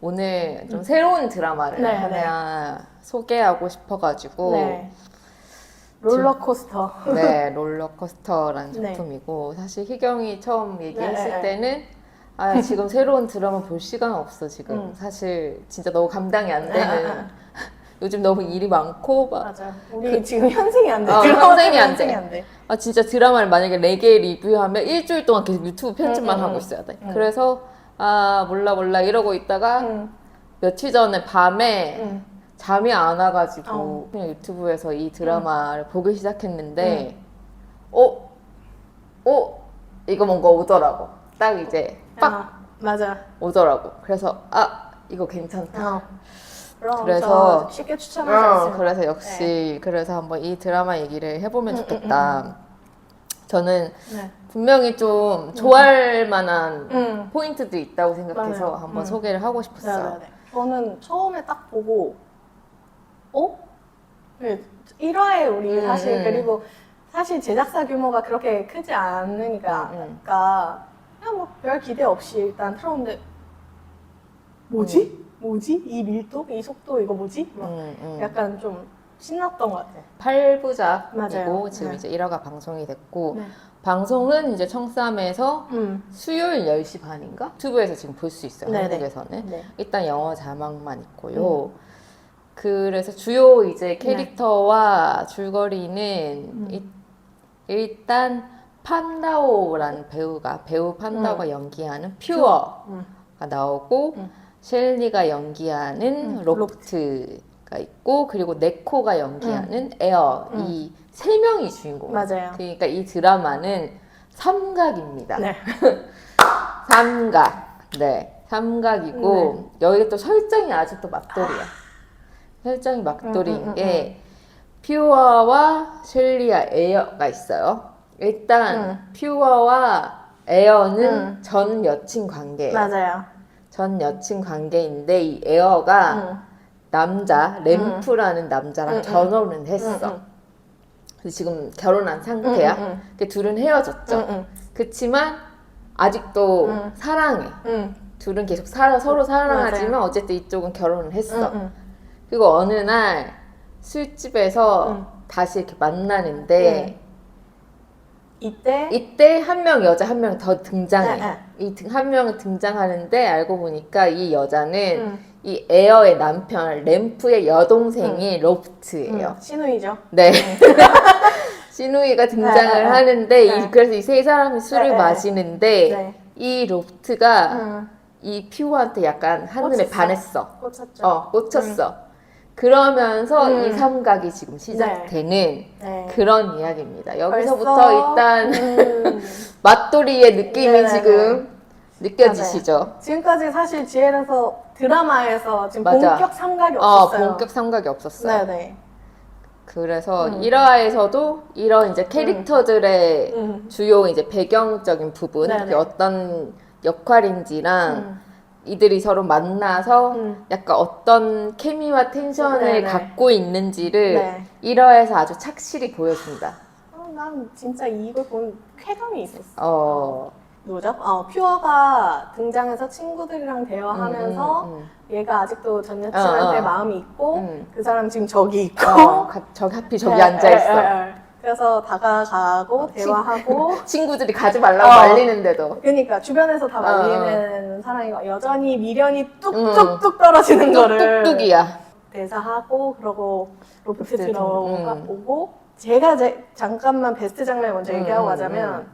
오늘 좀 새로운 드라마를 네, 하나 소개하고 싶어가지고 네. 롤러코스터. 네, 롤러코스터라는 네. 작품이고 사실 희경이 처음 얘기했을 네. 때는 아 지금 새로운 드라마 볼 시간 없어 지금 사실 진짜 너무 감당이 안 되는 요즘 너무 일이 많고 막 맞아. 우리 지금 현생이 안 돼. 현생이 안 현생이 돼. 안 돼. 아 진짜 드라마를 만약에 4개 리뷰하면 일주일 동안 계속 유튜브 편집만 하고 있어야 돼. 그래서 아 몰라 이러고 있다가 며칠 전에 밤에 잠이 안 와가지고 그냥 유튜브에서 이 드라마를 보기 시작했는데 이거 뭔가 오더라고. 딱 이제 빡 맞아. 오더라고. 그래서 아 이거 괜찮다. 그래서 쉽게 추천하지 않습니다. 그래서 역시 그래서 한번 이 드라마 얘기를 해보면 좋겠다. 저는 분명히 좀 좋아할 만한 포인트도 있다고 생각해서 맞아요. 한번 소개를 하고 싶었어요. 저는 처음에 딱 보고 1화에 우리 사실 그리고 사실 제작사 규모가 그렇게 크지 않으니까 그냥 뭐 별 기대 없이 일단 틀었는데 뭐지? 이 밀도? 이 속도 이거 뭐지? 막 약간 좀 신났던 것 같아요. 8부작이고 맞아요. 지금 네. 이제 1화가 방송이 됐고 네. 방송은 이제 청쌈에서 수요일 10시 반인가? 유튜브에서 지금 볼 수 있어요. 네네. 한국에서는. 네. 일단 영어 자막만 있고요. 그래서 주요 이제 캐릭터와 줄거리는 일단 판다오라는 배우 판다오가 연기하는 퓨어가 나오고 셸리가 연기하는 로프트가 있고 그리고 네코가 연기하는 에어 이 세 명이 주인공이에요. 맞아요. 그러니까 이 드라마는 삼각입니다. 네. 삼각. 네. 삼각이고 여기 또 설정이 아주 또 막돌이야. 설정이 막돌이인 게 퓨어와 셸리와 에어가 있어요. 일단 퓨어와 에어는 전 여친 관계예요. 맞아요. 전 여친 관계인데 이 에어가 남자 램프라는 남자랑 결혼을 했어. 그래서 지금 결혼한 상태야. 근데 둘은 헤어졌죠. 그치만 아직도 사랑해. 둘은 계속 서로 사랑하지만 맞아요. 어쨌든 이쪽은 결혼을 했어. 그리고 어느 날 술집에서 다시 이렇게 만나는데 이때 한 명 여자 한 명 더 등장해. 이 한 명은 등장하는데 알고 보니까 이 여자는 이 에어의 남편 램프의 여동생이 로프트예요. 신우이죠. 네. 시누이가 등장을 하는데 그래서 이 세 사람이 술을 마시는데 이 로프트가 이 퓨어한테 약간 한눈에 꽂혔어. 반했어. 꽂혔죠. 꽂혔어. 그러면서 이 삼각이 지금 시작되는 그런 이야기입니다. 여기서부터 벌써? 일단 맞돌이의 느낌이 지금 느껴지시죠? 지금까지 사실 GL에서 드라마에서 지금 맞아. 본격 삼각이 없었어요. 본격 삼각이 없었어요. 네네. 그래서 1화에서도 이런 이제 캐릭터들의 주요 이제 배경적인 부분, 네네. 그게 어떤 역할인지랑 이들이 서로 만나서 약간 어떤 케미와 텐션을 네네. 갖고 있는지를 네. 1화에서 아주 착실히 보여준다. 난 진짜 이걸 본 쾌감이 있었어. 누구죠? 퓨어가 등장해서 친구들이랑 대화하면서 얘가 아직도 전 여친한테 마음이 있고 그 사람 지금 저기 있고 하필 저기 앉아있어. 그래서 다가가고 대화하고 친구들이 가지 말라고 말리는데도. 그러니까 주변에서 다 말리는 사람이 여전히 미련이 뚝뚝뚝 떨어지는 거를 뚝뚝뚝이야. 대사하고 그러고 로프트 들어오고 제가 잠깐만 베스트 장면 먼저 얘기하고 가자면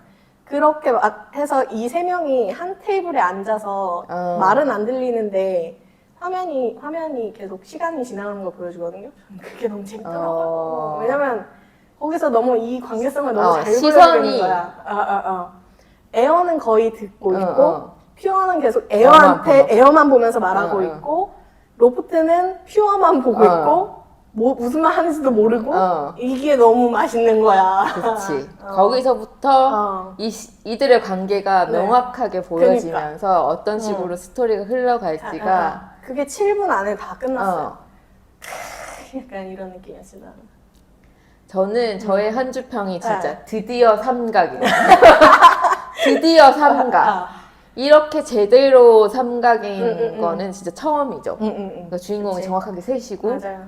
그렇게 해서 이 세 명이 한 테이블에 앉아서 말은 안 들리는데 화면이 계속 시간이 지나가는 걸 보여주거든요. 그게 너무 재밌더라고요. 왜냐면 거기서 너무 이 관계성을 너무 잘 보여주는 거야. 에어는 거의 듣고 있고 퓨어는 계속 에어만 보면서 말하고 있고 로프트는 퓨어만 보고 있고 무슨 말 하는지도 모르고 이게 너무 맛있는 거야. 그렇지. 거기서부터 이들의 관계가 명확하게 보여지면서 그러니까. 어떤 식으로 스토리가 흘러갈지가 그게 7분 안에 다 끝났어요. 약간 이런 느낌이었어요. 저는 저의 한 줄 평이 진짜 드디어 삼각이에요. 드디어 삼각. 이렇게 제대로 삼각인 응. 거는 진짜 처음이죠. 그러니까 주인공이 그치. 정확하게 셋이고 맞아요.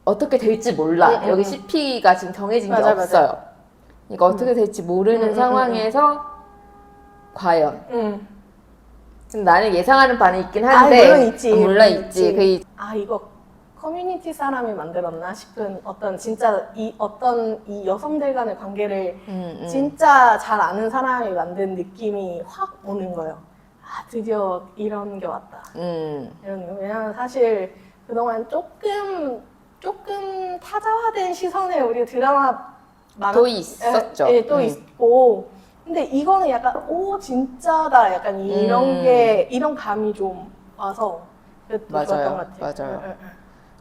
어떻게 될지 몰라. 응. 여기 CP가 지금 정해진 게 맞아. 없어요. 그러니까 어떻게 될지 모르는 상황에서 과연 근데 나는 예상하는 바는 있긴 한데 물론 있지. 물론 있지. 이거 커뮤니티 사람이 만들었나 싶은 어떤 진짜 이 여성들 간의 관계를 진짜 잘 아는 사람이 만든 느낌이 확 오는 거예요. 드디어 이런 게 왔다. 왜냐면 사실 그동안 조금 타자화된 시선에 우리 드라마 또 있었죠. 또 있고. 근데 이거는 약간 진짜다. 약간 이런 감이 좀 와서 좋았던 것 같아요. 맞아요.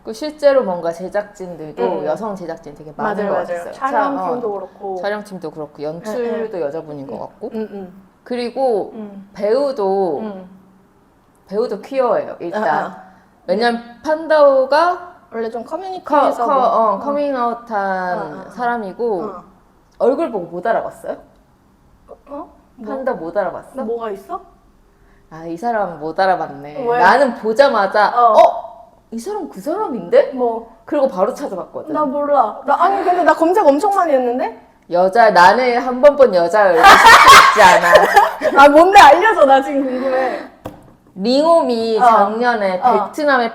그 실제로 뭔가 제작진들도 여성 제작진 되게 많은 것 같았어요. 촬영팀도 그렇고 촬영팀도 그렇고 연출도 여자분인 것 같고 그리고 음. 배우도 퀴어예요. 일단 왜냐면 판다오가 원래 좀 커뮤니티에서 커밍아웃한 사람이고 얼굴 보고 못 알아봤어요? 판다 못 알아봤어? 뭐가 있어? 이 사람은 못 알아봤네. 왜? 나는 보자마자 이 사람 그 사람인데? 그리고 바로 찾아봤거든. 나 몰라. 근데 나 검색 엄청 많이 했는데? 나는 한 번 본 여자 얼굴 쉽지 않아. 뭔데 알려줘. 나 지금 궁금해. 링홈이 작년에 베트남의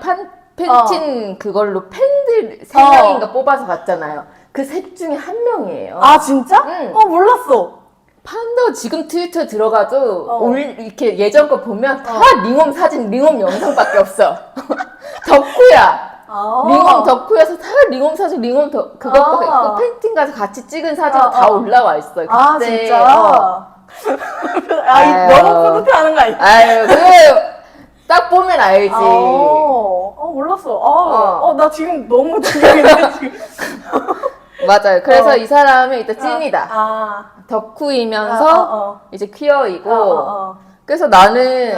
팬틴 그걸로 팬들 3명인가 뽑아서 갔잖아요. 그 셋 중에 한 명이에요. 진짜? 응. 몰랐어. 판도 지금 트위터에 들어가도 이렇게 예전 거 보면 다 링홈 사진, 링홈 영상밖에 없어. 덕후야. 링홈 덕후여서 다 링홈 사진, 링홈 그것밖에 없고 팬팅 가서 같이 찍은 사진도 다 올라와 있어요. 그때, 진짜? 너무 뿌듯해하는 거 아니야? 그거 딱 보면 알지. 몰랐어. 나 지금 너무 충격인데 지금. 맞아요. 그래서 이 사람은 일단 찐이다. 덕후이면서 이제 퀴어이고. 그래서 나는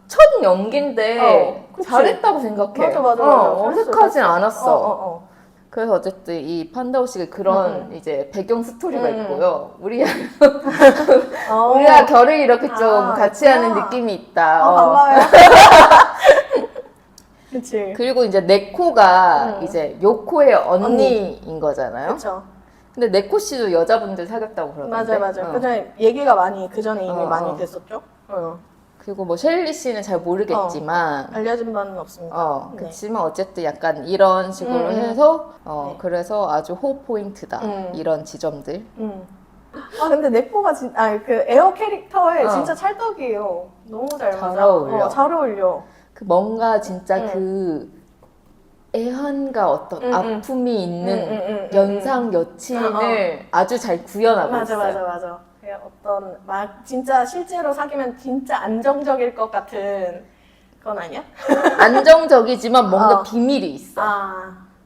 첫 연기인데 그치. 잘했다고 생각해. 맞아. 어색하진 않았어. 그래서 어쨌든 이 판다오 씨가 그런 이제 배경 스토리가 있고요. 우리가 결을 이렇게 좀 같이 하는 느낌이 있다. 반가워요. 그치. 그리고 이제 네코가 이제 요코의 언니인 거잖아요. 그쵸. 근데 네코 씨도 여자분들 사귀었다고 그러던데. 맞아요. 그전에 얘기가 그전에 이미 많이 됐었죠. 그리고 뭐 셸리 씨는 잘 모르겠지만 알려진 바는 없습니다. 그렇지만 어쨌든 약간 이런 식으로 해서 그래서 아주 호흡 포인트다 이런 지점들. 근데 네코가 그 에어 캐릭터에 진짜 찰떡이에요. 너무 잘 맞아. 잘 어울려. 그 뭔가 진짜 그 애환과 어떤 아픔이 있는 연상 여친을 아주 잘 구현하고 있어요. 맞아. 그냥 진짜 실제로 사귀면 진짜 안정적일 것 같은 건 아니야? 안정적이지만 뭔가 비밀이 있어.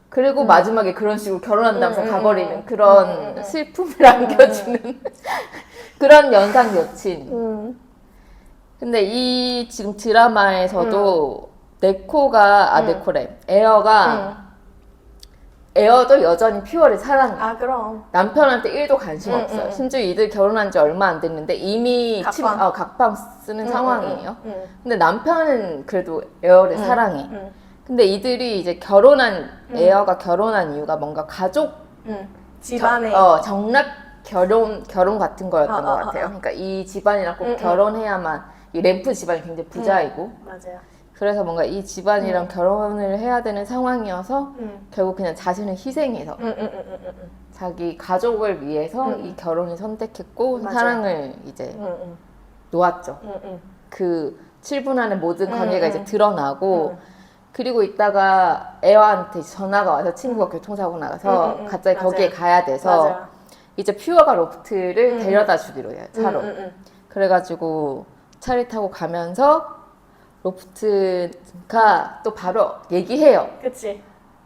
그리고 마지막에 그런 식으로 결혼한다면서 가버리는 그런 슬픔을 안겨주는 그런 연상 여친. 근데 이 지금 드라마에서도 네코래. 에어도 여전히 퓨어를 사랑해. 그럼. 남편한테 1도 관심 없어요. 심지어 이들 결혼한 지 얼마 안 됐는데 이미 각방 쓰는 상황이에요. 근데 남편은 그래도 에어를 사랑해. 근데 이들이 이제 에어가 결혼한 이유가 뭔가 가족 집안에 정략 결혼 같은 거였던 것 같아요. 그러니까 이 집안이랑 꼭 결혼해야만 이 램프 집안이 굉장히 부자이고 맞아요. 그래서 뭔가 이 집안이랑 결혼을 해야 되는 상황이어서 결국 그냥 자신을 희생해서 자기 가족을 위해서 이 결혼을 선택했고 맞아요. 사랑을 이제 놓았죠. 그 7분 안에 모든 관계가 이제 드러나고 그리고 있다가 에어한테 전화가 와서 친구가 교통사고 나서 갑자기 거기에 가야 돼서 이제 퓨어가 로프트를 데려다 주기로 해요. 차로. 그래가지고 차를 타고 가면서 로프트가 또 바로 얘기해요. 그치.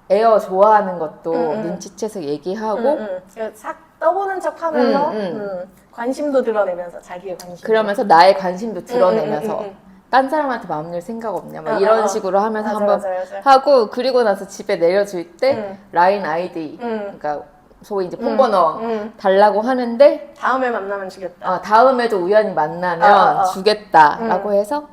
에어 좋아하는 것도 눈치채서 얘기하고 싹 떠보는 척 하면서 관심도 드러내면서 자기의 관심. 그러면서 나의 관심도 드러내면서 딴 사람한테 마음 열 생각 없냐 막 이런 식으로 하면서 한번 맞아. 하고 그리고 나서 집에 내려줄 때 라인 아이디 그러니까 소위 이제 폰번호 달라고 하는데 다음에 만나면 주겠다. 다음에도 우연히 만나면 주겠다라고 해서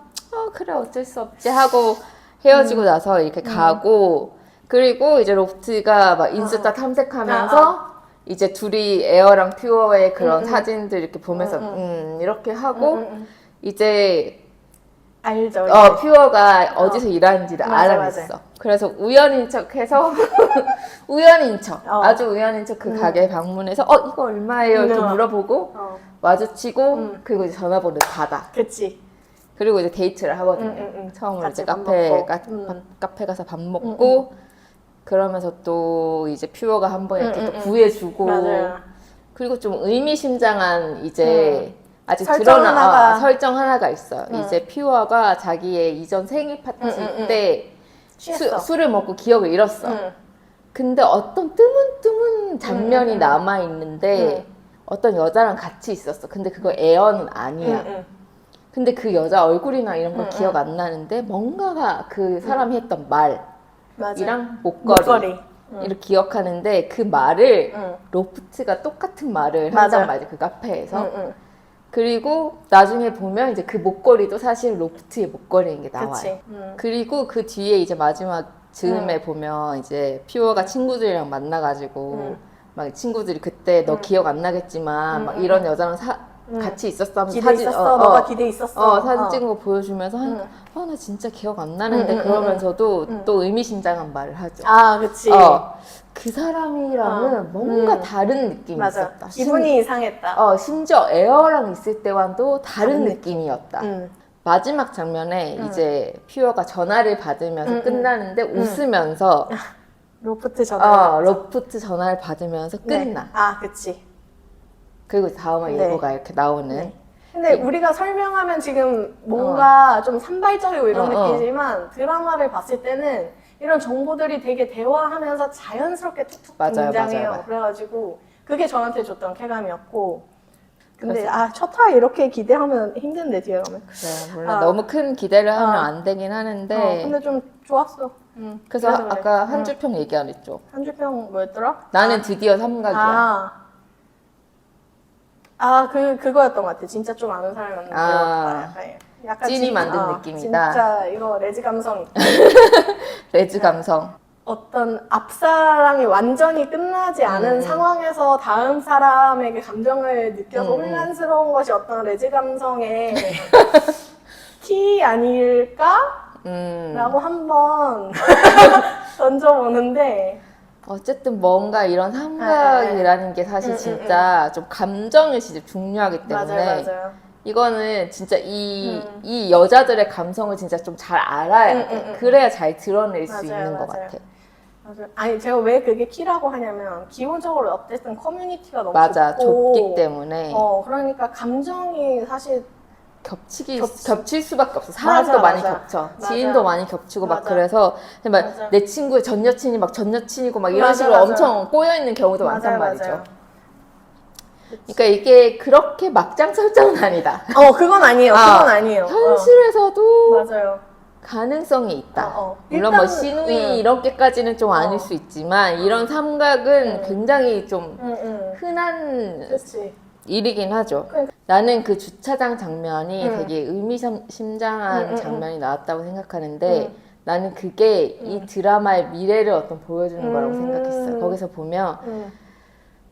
그래 어쩔 수 없지 하고 헤어지고 나서 이렇게 가고 그리고 이제 로프트가 막 인스타 탐색하면서 이제 둘이 에어랑 퓨어의 그런 사진들 이렇게 보면서 이렇게 하고 이제 알죠. 퓨어가 어디서 일하는지를 알아냈어. 맞아. 그래서 우연인 척해서 우연인 척 아주 우연인 척 그 가게에 방문해서 이거 얼마예요? 이렇게 물어보고 마주치고 그리고 이제 전화번호를 받아. 그치. 그리고 이제 데이트를 하거든요. 처음으로 이제 밥 카페 가서 밥 먹고 그러면서 또 이제 퓨어가 한번 이렇게 또 구해주고 맞아요. 그리고 좀 의미심장한 이제 아직 설정 설정 하나가 있어요. 이제 퓨어가 자기의 이전 생일 파티 때 술을 먹고 기억을 잃었어. 근데 어떤 뜨문뜨문 장면이 남아있는데 어떤 여자랑 같이 있었어. 근데 그거 에어는 아니야. 근데 그 여자 얼굴이나 이런 걸 기억 안 나는데 뭔가가 그 사람이 했던 말이랑 목걸이. 이를 기억하는데 그 말을 로프트가 똑같은 말을 한단 말이지 그 카페에서 그리고 나중에 보면 이제 그 목걸이도 사실 로프트의 목걸이인 게 나와요. 그리고 그 뒤에 이제 마지막 즈음에 보면 이제 퓨어가 친구들이랑 만나가지고 막 친구들이 그때 너 기억 안 나겠지만 막 이런 여자랑 같이 있었어 하면서 사진 너가 기대 있었어. 사진 찍은 거 보여주면서 하니까 나 진짜 기억 안 나는데 그러면서도 또 의미심장한 말을 하죠. 그치. 그 사람이랑은 뭔가 다른 느낌이 있었다. 기분이 이상했다. 심지어 에어랑 있을 때와도 다른 느낌이었다. 마지막 장면에 이제 퓨어가 전화를 받으면서 끝나는데 웃으면서 로프트 전화. 로프트 전화를 받으면서 끝나. 그치. 그리고 다음에 예고가 이렇게 나오는. 근데 우리가 설명하면 지금 뭔가 좀 산발적이고 이런 느낌이지만 드라마를 봤을 때는 이런 정보들이 되게 대화하면서 자연스럽게 툭툭 등장해요. 맞아요. 그래가지고 그게 저한테 줬던 쾌감이었고 근데 첫 화 이렇게 기대하면 힘든데 뒤에 가면 그래 물론 너무 큰 기대를 하면 안 되긴 하는데 근데 좀 좋았어. 그래서 아까 한 줄 평 얘기 안 했죠? 한 줄 평 뭐였더라? 나는 드디어 삼각이야. 그거였던 것 같아. 진짜 좀 아는 사람이 만든 약간 찐이 만든 느낌이다. 진짜 이거 레즈 감성 있다. 레즈 감성. 어떤 앞사랑이 완전히 끝나지 않은 상황에서 다음 사람에게 감정을 느껴서 혼란스러운 것이 어떤 레즈 감성의 티 아닐까? 라고 한번 던져보는데 어쨌든 뭔가 이런 삼각이라는 게 사실 진짜 좀 감정이 진짜 중요하기 때문에 맞아요. 이거는 진짜 이 여자들의 감성을 진짜 좀 잘 알아야 돼. 그래야 잘 드러낼 수 있는 것 같아. 맞아요. 아니 제가 왜 그게 키라고 하냐면 기본적으로 어쨌든 커뮤니티가 너무 좁기 때문에 그러니까 감정이 사실 겹칠 수밖에 없어. 사람도 많이 겹쳐. 지인도 많이 겹치고 막 그래서 막 내 친구의 전 여친이 막 전 여친이고 막 이런 식으로 엄청 꼬여 있는 경우도 많단 말이죠. 그러니까 이게 그렇게 막장 설정은 아니다. 그건 아니에요. 그건 아니에요. 현실에서도 맞아요. 가능성이 있다. 물론 뭐 시누이 이렇게까지는 좀 아닐 수 있지만 이런 삼각은 굉장히 좀 흔한 일이긴 하죠. 나는 그 주차장 장면이 되게 의미심장한 장면이 나왔다고 생각하는데 나는 그게 이 드라마의 미래를 어떤 보여주는 거라고 생각했어요. 거기서 보면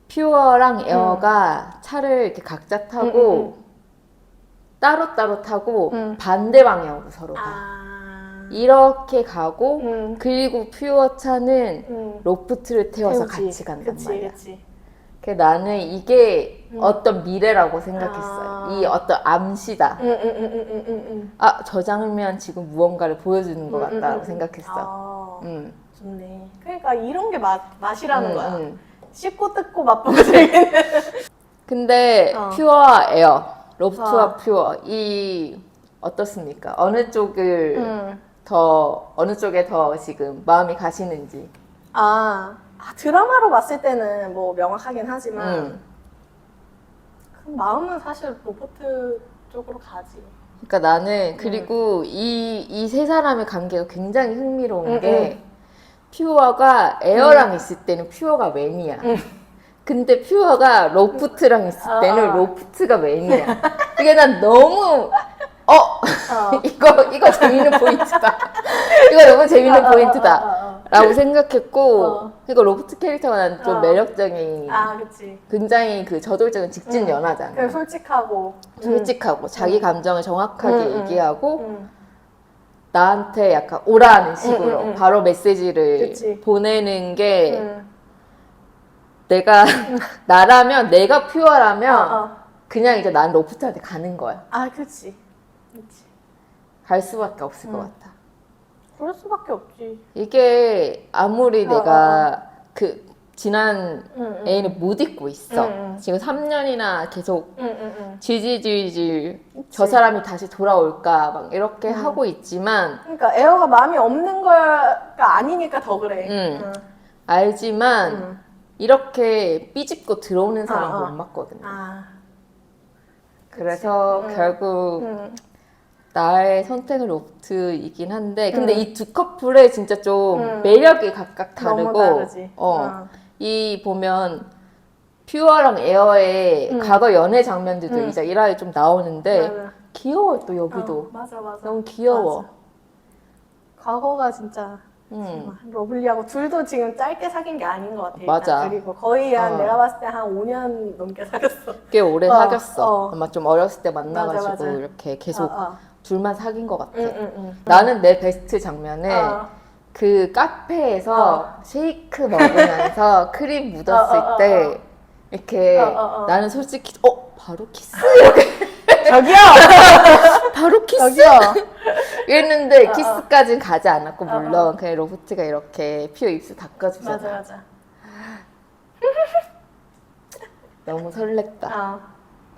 퓨어랑 에어가 차를 이렇게 각자 타고 따로따로 타고 반대 방향으로 서로 가. 이렇게 가고 그리고 퓨어 차는 로프트를 태워서 같이 간단 말이야. 그래서 나는 이게 어떤 미래라고 생각했어요. 이 어떤 암시다. 저 장면 지금 무언가를 보여주는 것 같다고 생각했어. 좋네. 그러니까 이런 게 맛이라는 거야. 씹고 뜯고 맛보고 즐기는. 근데 퓨어와 에어, 로프트와 퓨어 이 어떻습니까? 어느 쪽에 더 지금 마음이 가시는지. 드라마로 봤을 때는 뭐 명확하긴 하지만 그 마음은 사실 로버트 쪽으로 가지. 그러니까 나는 그리고 이 세 사람의 관계가 굉장히 흥미로운 게 퓨어가 에어랑 있을 때는 퓨어가 매니아. 근데 퓨어가 로프트랑 있을 때는 어. 로프트가 메인이야. 이게 난 너무 이거 재밌는 포인트다. 이거 너무 재밌는 포인트다. 라고 생각했고 이거 로프트 캐릭터가 난 좀 매력적인 아, 그치. 굉장히 그 저돌적인 직진 연하잖아. 그래, 솔직하고. 솔직하고 자기 감정을 정확하게 얘기하고 응. 나한테 약간 오라는 식으로 바로 메시지를 그치. 보내는 게 응. 내가 나라면 내가 퓨어라면 어. 그냥 이제 난 로프트한테 가는 거야. 아, 그치. 그치. 갈 수밖에 없을 것 같아. 그럴 수밖에 없지. 이게 아무리 내가 그 지난 애인을 못 잊고 있어. 지금 3년이나 계속 질질질질 저 사람이 다시 돌아올까 막 이렇게 하고 있지만 그러니까 에어가 마음이 없는 거가 아니니까 더 그래. 알지만 이렇게 삐집고 들어오는 사람 못 맞거든요. 아. 그래서 결국 나의 선택은 로프트이긴 한데 근데 이 두 커플의 진짜 좀 매력이 각각 다르고 너무 다르지. 이 보면 퓨어랑 에어의 과거 연애 장면들도 이제 일화에 좀 나오는데 맞아. 귀여워 또 여기도 맞아. 너무 귀여워. 맞아. 과거가 진짜 정말 러블리하고 둘도 지금 짧게 사귄 게 아닌 것 같아. 맞아. 그리고 거의 내가 봤을 때 한 5년 넘게 사귀었어. 꽤 오래 사귀었어. 어. 아마 좀 어렸을 때 만나가지고 맞아. 이렇게 계속 어. 둘만 사귄 것 같아. 응. 나는 내 베스트 장면에 그 카페에서 쉐이크 먹으면서 크림 묻었을 때 이렇게 나는 솔직히 바로 키스 이렇게 저기요! 바로 키스 저기요! 이랬는데 키스까지는 가지 않았고 물론 그냥 로프트가 이렇게 퓨어 입술 닦아주잖아. 맞아. 너무 설렜다.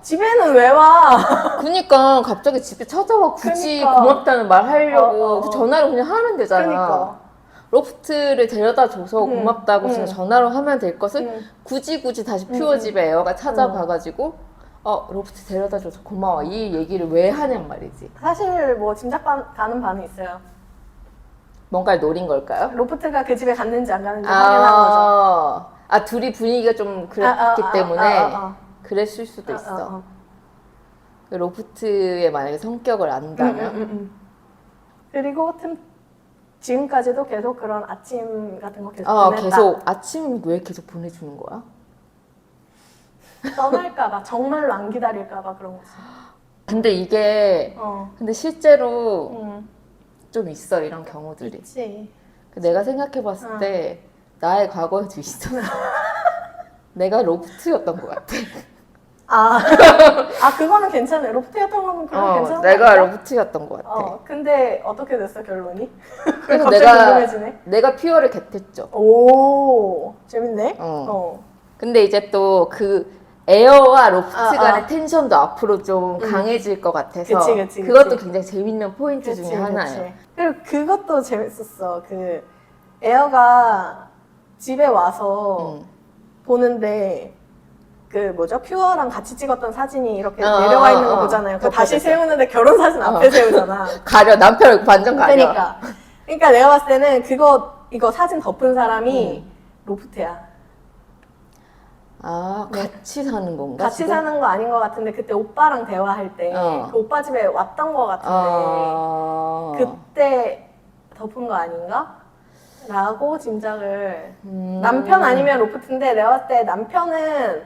집에는 왜 와? 그니까 갑자기 집에 찾아와 굳이 그니까. 고맙다는 말 하려고 그 전화로 그냥 하면 되잖아. 그니까. 로프트를 데려다 줘서 고맙다고 그냥 전화로 하면 될 것을 굳이 다시 퓨어 집에 에어가 찾아가가지고 로프트 데려다 줘서 고마워 이 얘기를 왜 하냔 말이지. 사실 뭐 짐작 가는 바는 있어요. 뭔가를 노린 걸까요? 로프트가 그 집에 갔는지 안 갔는지 확인한 거죠. 둘이 분위기가 좀 그랬기 때문에 그랬을 수도 있어. 로프트의 만약에 성격을 안다면 그리고 지금까지도 계속 그런 아침 같은 거 계속 보냈다. 계속 아침 왜 계속 보내주는 거야? 떠날까봐 정말로 안 기다릴까봐 그런 거지. 근데 이게 근데 실제로 좀 있어 이런 경우들이. 그치. 내가 생각해봤을 때 나의 과거에도 있어. 내가 로프트였던 것 같아. 그거는 괜찮아요. 로프트였던 거는 그건 괜찮은 거 내가 같아. 로프트였던 것 같아. 근데 어떻게 됐어 결론이? 그래서 갑자기 궁금해지네. 내가 퓨어를 겟했죠. 오, 재밌네. 근데 이제 또 그 에어와 로프트 간의 텐션도 앞으로 좀 강해질 것 같아서 그치. 그것도 굉장히 재밌는 포인트 중에 하나예요. 그리고 그것도 재밌었어. 그 에어가 집에 와서 보는데 그 뭐죠? 퓨어랑 같이 찍었던 사진이 이렇게 내려와 있는 거 보잖아요. 그 다시 세우는데 결혼 사진 앞에 세우잖아. 가려 남편을 완전 가려. 그러니까 내가 봤을 때는 이거 사진 덮은 사람이 로프트야. 같이 사는 건가? 같이 지금? 사는 거 아닌 것 같은데 그때 오빠랑 대화할 때 그 오빠 집에 왔던 것 같은데 그때 덮은 거 아닌가? 라고 짐작을 남편 아니면 로프트인데 내가 봤을 때 남편은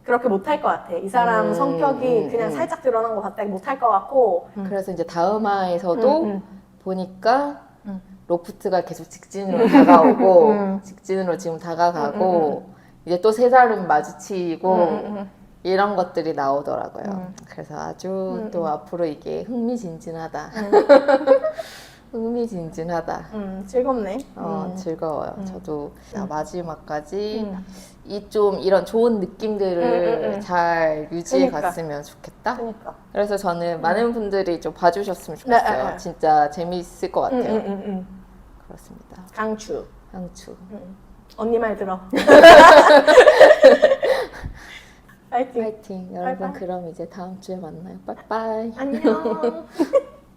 그렇게 못할 것 같아. 이 사람 성격이 그냥 살짝 드러난 거 봤다 못할 것 같고 그래서 이제 다음 화에서도 보니까 로프트가 계속 직진으로 다가오고 직진으로 지금 다가가고 이제 또 세 사람 마주치고 이런 것들이 나오더라고요. 그래서 아주 또 앞으로 이게 흥미진진하다. 흥미진진하다. 즐겁네. 즐거워요. 저도 마지막까지 이런 좋은 느낌들을 잘 유지해 갔으면 좋겠다. 그래서 저는 많은 분들이 좀 봐주셨으면 좋겠어요. 진짜 재미있을 것 같아요. 그렇습니다. 강추. 언니 말 들어. 파이팅. 파이팅. 여러분 그럼 이제 다음 주에 만나요. 빠이빠이. 안녕.